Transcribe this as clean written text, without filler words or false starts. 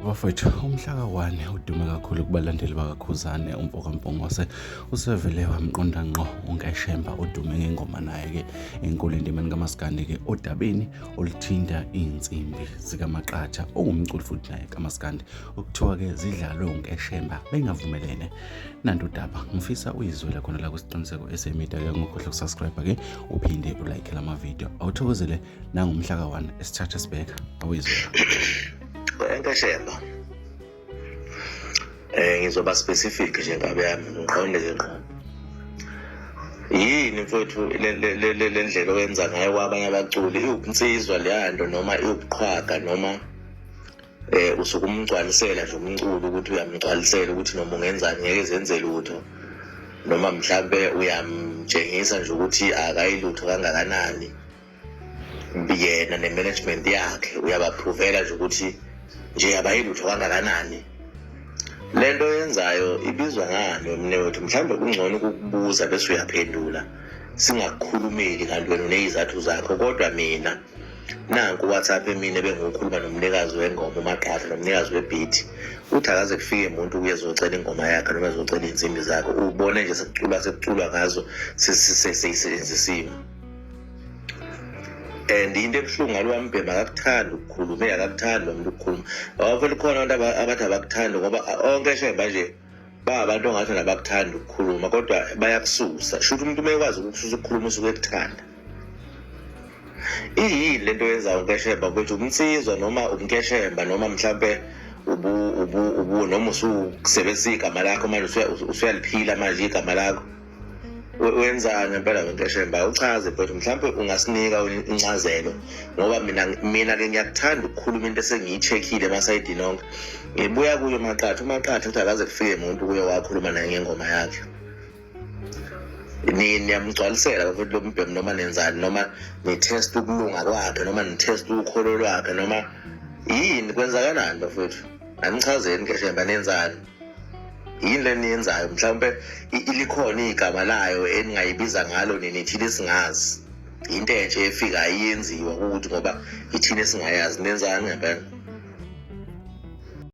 Bafowethu, umhlaka 1 udume kakhulu kubalandeli bakaKhuzani uMpokampongose usevele wamqonda ngqo uNkeshemba odume ngengoma naye-ke enkulu endimeni kaMaskandi-ke odabeni oluthinta iy'nsimbi zikaMaqatha ongumculi futhi naye kaMaskandi okuthiwa-ke zidlalwe uNkeshemba bengavumelene. Nanti udaba ngifisa uyizwele khona la kwisiqiniseko esemedia-ke ngokhohlwa ukusubscribe-ke uphinde ulike lama video awuthokozele nangomhlaka 1 esithatha sibheka awuyizwela. Enkeshemba ngizoba specific nje ngabe yami ngiqonde ke ngqo yini mfowethu le ndlela oyenza ngayo kwabanye abaculi iwubunsizwa leyanto noma iwubuqhwaga noma usuke umgcwalisela nje umculi ukuthi uyamgcwalisela ukuthi noma ungenzani ngeke zenze lutho noma mhlambe uyamtshengisa nje ukuthi akayilutho kangakanani yena ne-management yakhe uyabaphrovela nje ukuthi nje abayilutho kangakanani. Lento yenzayo ibizwa ngani mnewethu? Mhlawumbe kungcono ukukubuza bese uyaphendula singakukhulumeli kanti wena unezizathu zakho, kodwa mina nanku WhatsApp emini ebengikhuluma nomnikazi wengoma uMaqatha nomnikazi webeat uthi akaze kufike umuntu uyezocela ingoma yakhe noma ezocela insimbi zakho ubone nje sekuculwa ngazo sesisebenzisiwe. And into ebuhlungu ngalwambhema akakuthanda ukukhuluma akakuthanda umuntu ukukhuluma awavele khona abantu abathi abakuthanda ngoba onke Shemba nje abantu ongathi nabakuthanda ukukhuluma kodwa bayakususa shuthi umuntu umekwazi ukususa ukukhuluma usuke ekuthanda. Iyini lento yenza uNkeshemba ukuthi umnsizwa noma uNkeshemba noma mhlambe ubu noma ususebenzisa igama lakho manje usuyaliphila manje igama lakho wenzani ngempela uNkeshemba? Uchaze mfowethu, mhlawumbe ungasinika incazelo ngoba mina ke ngiyakuthanda ukukhuluma into esengiyicheckile emasayidini onke. Ngibuya kuyo uMaqatha uthi akaze kufike umuntu kuye wakhuluma naye ngengoma yakhe. Niyamgcwalisela mfowethu lo mbhemu noma nenzani noma ni-test ukulunga kwakhe noma ni-test ukholo lwakhe noma yini kwenzakalani bafowethu? Anichazeni Nkeshemba nenzani? Yini le niyenzayo? Mhlawumbe ilikhona igama layo eningayibiza ngalo nithile singazi. Into entshe efika iyenziwa ukuthi ngoba ithile singayazi nenzani ngempela.